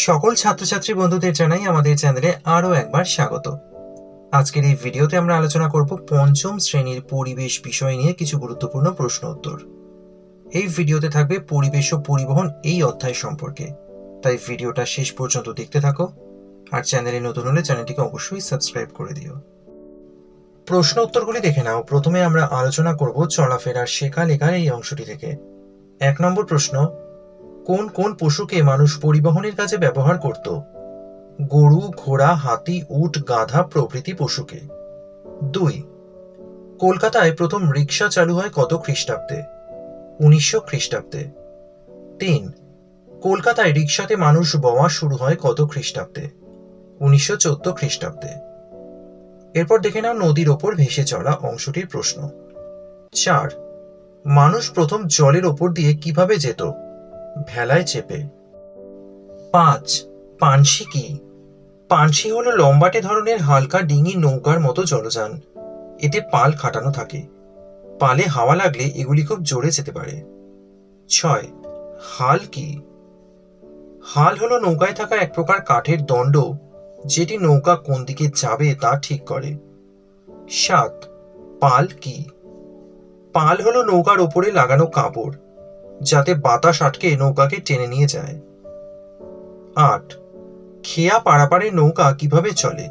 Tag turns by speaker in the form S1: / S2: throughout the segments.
S1: সকল ছাত্রছাত্রী বন্ধুদের জানাই আমাদের চ্যানেলে আরও একবার স্বাগত। আজকের এই ভিডিওতে আমরা আলোচনা করব পঞ্চম শ্রেণীর পরিবেশ বিষয় নিয়ে কিছু গুরুত্বপূর্ণ প্রশ্ন উত্তর। এই ভিডিওতে থাকবে পরিবেশ ও পরিবহন এই অধ্যায় সম্পর্কে, তাই ভিডিওটা শেষ পর্যন্ত দেখতে থাকো। আর চ্যানেলে নতুন হলে চ্যানেলটিকে অবশ্যই সাবস্ক্রাইব করে দিও। প্রশ্ন উত্তরগুলি দেখে নাও। প্রথমে আমরা আলোচনা করব চলাফেরার শেখা লেখার এই অংশটি থেকে। 1 নম্বর প্রশ্ন, কোন কোন পশুকে মানুষ পরিবহনের কাজে ব্যবহার করত? গরু, ঘোড়া, হাতি, উট, গাধা প্রভৃতি পশুকে। 2, কলকাতায় প্রথম রিক্সা চালু হয় কত খ্রিস্টাব্দে? 1900 খ্রিস্টাব্দে। 3, কলকাতায় রিক্সাতে মানুষ বওয়া শুরু হয় কত খ্রিস্টাব্দে? 1914 খ্রিস্টাব্দে। এরপর দেখে নাও নদীর ওপর ভেসে চলা অংশটির প্রশ্ন। 4, মানুষ প্রথম জলের ওপর দিয়ে কিভাবে যেত? ভেলায় চেপে। 5, পানসি কি? পানসি হলো লম্বাটে ধরনের হালকা ডিঙি নৌকার মতো জলযান। এতে পাল খাটানো থাকে। পালে হাওয়া লাগলে এগুলি খুব জোরে যেতে পারে। 6, হাল কি? হাল হলো নৌকায় থাকা এক প্রকার কাঠের দণ্ড, যেটি নৌকা কোন দিকে যাবে তা ঠিক করে। 7, পাল কি? পাল হলো নৌকার ওপরে লাগানো কাপড়, যাতে বাতাস আটকে নৌকাকে টেনে নিয়ে যায়। 8, খেয়া পারাপারে নৌকা কিভাবে চলে?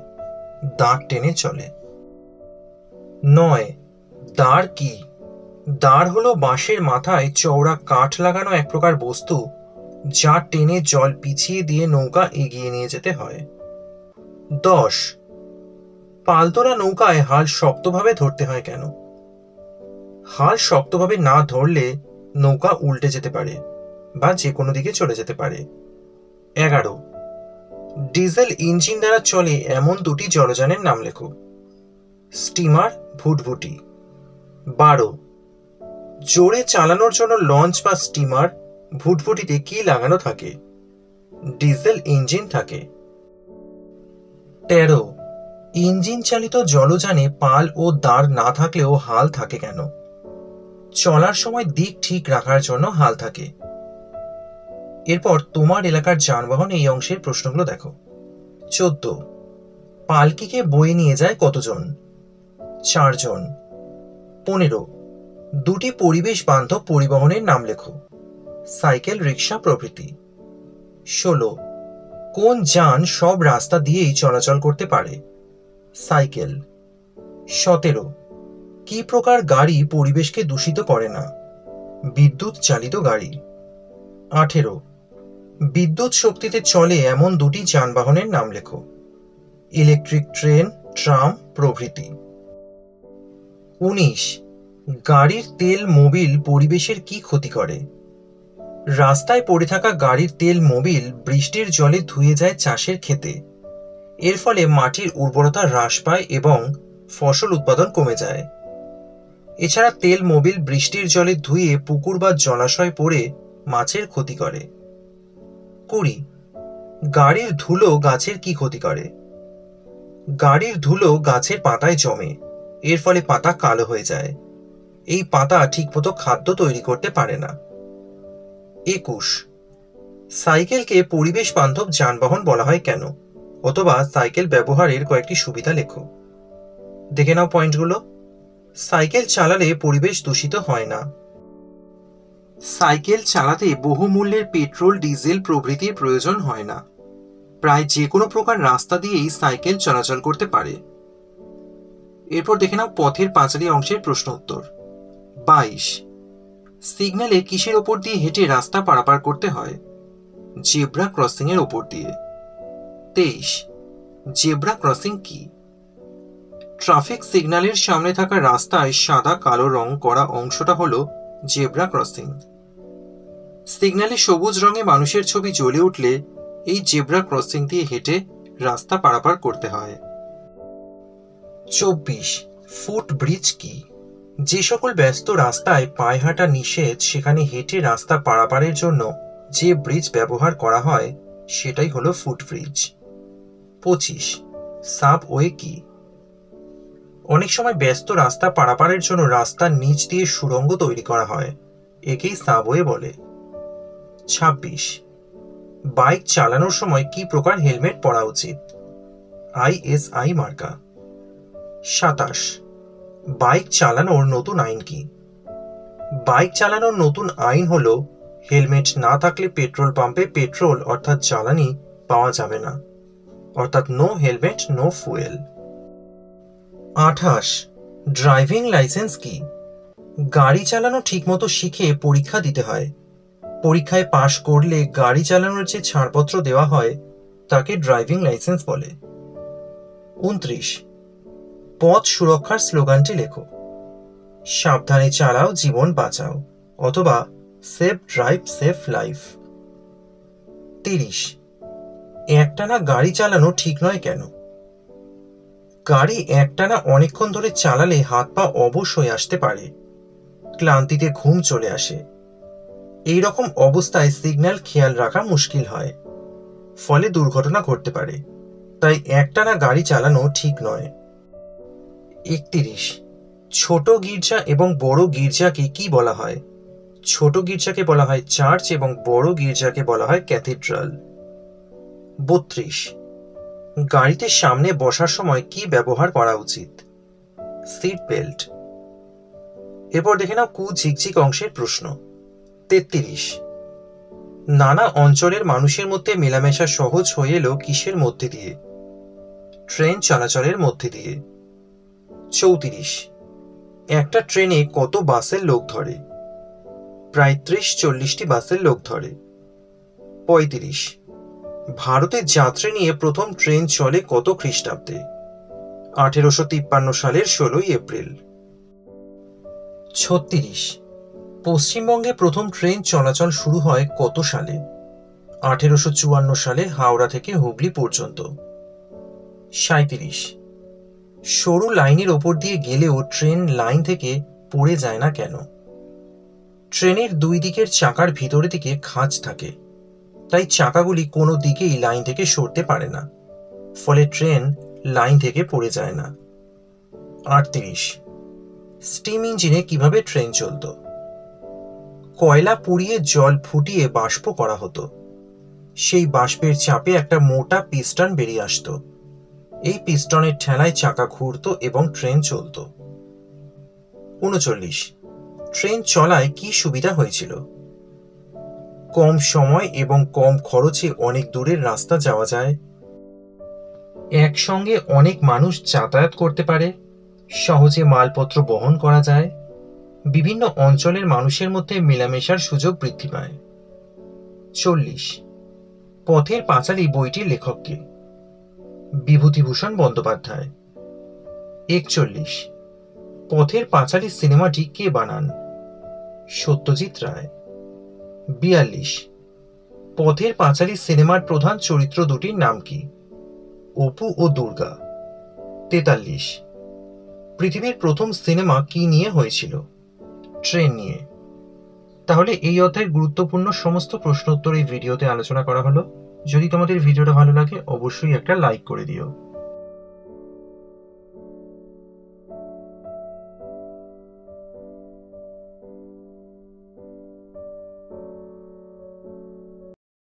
S1: দাঁড় টেনে চলে। 9, দাঁড় কি? দাঁড় হলো বাঁশের মাথায় চওড়া কাঠ লাগানো এক প্রকার বস্তু, যা টেনে জল পিছিয়ে দিয়ে নৌকা এগিয়ে নিয়ে যেতে হয়। 10, পালতোলা নৌকায় হাল শক্তভাবে ধরতে হয় কেন? হাল শক্তভাবে না ধরলে নৌকা উল্টে যেতে পারে বা যে কোনো দিকে চলে যেতে পারে। 11, ডিজেল ইঞ্জিন দ্বারা চলে এমন দুটি জলযানের নাম লেখো। স্টিমার, ভুটভুটি। 12, জোরে চালানোর জন্য লঞ্চ বা স্টিমার, ভুটভুটিতে কি লাগানো থাকে? ডিজেল ইঞ্জিন থাকে। 13, ইঞ্জিন চালিত জলযানে পাল ও দাঁড় না থাকলেও হাল থাকে কেন? চলার সময় দিক ঠিক রাখার জন্য হাল থাকে। এরপর তোমার এলাকার যানবাহন এই অংশের প্রশ্নগুলো দেখো। 14, পালকিকে বয়ে নিয়ে যায় কতজন? 4 জন। 15, দুটি পরিবেশ বান্ধব পরিবহনের নাম লেখো। সাইকেল, রিক্সা প্রভৃতি। 16, কোন যান সব রাস্তা দিয়েই চলাচল করতে পারে? সাইকেল। 17, কি প্রকার গাড়ি পরিবেশকে দূষিত করে না? বিদ্যুৎ চালিত গাড়ি। 18, বিদ্যুৎ শক্তিতে চলে এমন দুটি যানবাহনের নাম লেখো। ইলেকট্রিক ট্রেন, ট্রাম প্রভৃতি। 19, গাড়ির তেল মোবিল পরিবেশের কি ক্ষতি করে? রাস্তায় পড়ে থাকা গাড়ির তেল মোবিল বৃষ্টির জলে ধুয়ে যায় চাষের ক্ষেতে। এর ফলে মাটির উর্বরতা হ্রাস পায় এবং ফসল উৎপাদন কমে যায়। এছাড়া তেল মোবিল বৃষ্টির জলে ধুয়ে পুকুর বা জলাশয় পড়ে মাছের ক্ষতি করে। 20, গাড়ির ধুলো গাছের কি ক্ষতি করে? গাড়ির ধুলো গাছের পাতায় জমে, এর ফলে পাতা কালো হয়ে যায়। এই পাতা ঠিকমতো খাদ্য তৈরি করতে পারে না। 21, সাইকেলকে পরিবেশ বান্ধব যানবাহন বলা হয় কেন? অথবা সাইকেল ব্যবহারের কয়েকটি সুবিধা লেখো। দেখে নাও পয়েন্টগুলো। সাইকেল চালালে পরিবেশ দূষিত হয় না। সাইকেল চালাতে বহুমূল্যের পেট্রোল, ডিজেল প্রভৃতির প্রয়োজন হয় না। প্রায় যে কোনো প্রকার রাস্তা দিয়েই সাইকেল চলাচল করতে পারে। এরপর দেখে নাও পথের পাঁচালী অংশের প্রশ্ন উত্তর। 22, সিগন্যালে কিসের ওপর দিয়ে হেঁটে রাস্তা পারাপার করতে হয়? জেব্রা ক্রসিং এর ওপর দিয়ে। 23, জেব্রা ক্রসিং কি? ট্রাফিক সিগন্যালের সামনে থাকা রাস্তায় সাদা কালো রং করা অংশটা হলো জেব্রা ক্রসিং। সিগন্যালে সবুজ রঙে মানুষের ছবি জ্বলে উঠলে এই জেব্রা ক্রসিং দিয়ে হেঁটে রাস্তা পারাপার করতে হয়। 24, ফুট ব্রিজ কি? যে সকল ব্যস্ত রাস্তায় পায়ে হাঁটা নিষেধ, সেখানে হেঁটে রাস্তা পারাপারের জন্য যে ব্রিজ ব্যবহার করা হয় সেটাই হলো ফুটব্রিজ। 25, সাবওয়ে কি? অনেক সময় ব্যস্ত রাস্তা পারাপারের জন্য রাস্তার নিচ দিয়ে সুড়ঙ্গ তৈরি করা হয়, একেই সাবওয়ে বলে। 26, বাইক চালানোর সময় কি প্রকার হেলমেট পরা উচিত? ISI মার্কা। 27, বাইক চালানোর নতুন আইন কি? বাইক চালানোর নতুন আইন হলো হেলমেট না থাকলে পেট্রোল পাম্পে পেট্রোল অর্থাৎ জ্বালানি পাওয়া যাবে না, অর্থাৎ no helmet no fuel. 28, driving licence কি? গাড়ি চালানো ঠিকমতো শিখে পরীক্ষা দিতে হয়। পরীক্ষায় পাশ করলে গাড়ি চালানোর যে ছাড়পত্র দেওয়া হয় তাকে ড্রাইভিং লাইসেন্স বলে। 29, পথ সুরক্ষার স্লোগানটি লেখো। সাবধানে চালাও জীবন বাঁচাও, অথবা সেফ ড্রাইভ সেফ লাইফ। 30, একটানা গাড়ি চালানো ঠিক নয় কেন? গাড়ি একটানা অনেকক্ষণ ধরে চালালে হাত পা অবশ হয়ে আসতে পারে, ক্লান্তিতে ঘুম চলে আসে। এই রকম অবস্থায় সিগন্যাল খেয়াল রাখা মুশকিল হয়, ফলে দুর্ঘটনা ঘটতে পারে। তাই একটানা গাড়ি চালানো ঠিক নয়। 31, ছোট গির্জা এবং বড় গির্জাকে কি বলা হয়? ছোট গির্জাকে বলা হয় চার্চ এবং বড় গির্জাকে বলা হয় ক্যাথিড্রাল। 32, গাড়িতে সামনে বসার সময় কি ব্যবহার করা উচিত? Seat belt. এরপর দেখে নাও কুঝিকঝিক অংশের প্রশ্ন। 33, নানা অঞ্চলের মানুষের মধ্যে মেলামেশা সহজ হয়ে এলো কিসের মধ্যে দিয়ে? ট্রেন চলাচলের মধ্যে দিয়ে। 34, একটা ট্রেনে কত বাসের লোক ধরে? প্রায় 30-40টি বাসের লোক ধরে। 35, ভারতের যাত্রী নিয়ে প্রথম ট্রেন চলে কত খ্রিস্টাব্দে? 1853 সালের 16 এপ্রিল। 36, পশ্চিমবঙ্গে প্রথম ট্রেন চলাচল শুরু হয় কত সালে? 1854 সালে হাওড়া থেকে হুগলি পর্যন্ত। 37, সরু লাইনের ওপর দিয়ে গেলেও ট্রেন লাইন থেকে পড়ে যায় না কেন? ট্রেনের দুই দিকের চাকার ভিতরের দিকে খাঁজ থাকে, তাই চাকাগুলি কোনো দিকেই লাইন থেকে সরতে পারে না, ফলে ট্রেন লাইন থেকে পড়ে যায় না। 38, স্টিম ইঞ্জিনে কিভাবে ট্রেন চলত? কয়লা পুড়িয়ে জল ফুটিয়ে বাষ্প করা হতো। সেই বাষ্পের চাপে একটা মোটা পিস্টন বেরিয়ে আসতো। এই পিস্টনের ঠেলায় চাকা ঘুরতো এবং ট্রেন চলত। 39, ট্রেন চলায় কি সুবিধা হয়েছিল? কম সময় এবং কম খরচে অনেক দূরের রাস্তা যাওয়া যায়, একসঙ্গে অনেক মানুষ যাতায়াত করতে পারে, সহজে মালপত্র বহন করা যায়, বিভিন্ন অঞ্চলের মানুষের মধ্যে মেলামেশার সুযোগ বৃদ্ধি পায়। 40, পথের পাঁচালী বইটির লেখক কে? বিভূতিভূষণ বন্দ্যোপাধ্যায়। 41, পথের পাঁচালী সিনেমাটি কে বানান? সত্যজিৎ রায়। 42, পথের পাঁচালী সিনেমার প্রধান চরিত্র দুটির নাম কি? অপু ও দুর্গা। 43, পৃথিবীর প্রথম সিনেমা কি নিয়ে হয়েছিল? ট্রেন নিয়ে। তাহলে এই অধ্যায়ের গুরুত্বপূর্ণ সমস্ত প্রশ্ন উত্তর এই ভিডিওতে আলোচনা করা হলো। যদি তোমাদের ভিডিওটা ভালো লাগে অবশ্যই একটা লাইক করে দিও।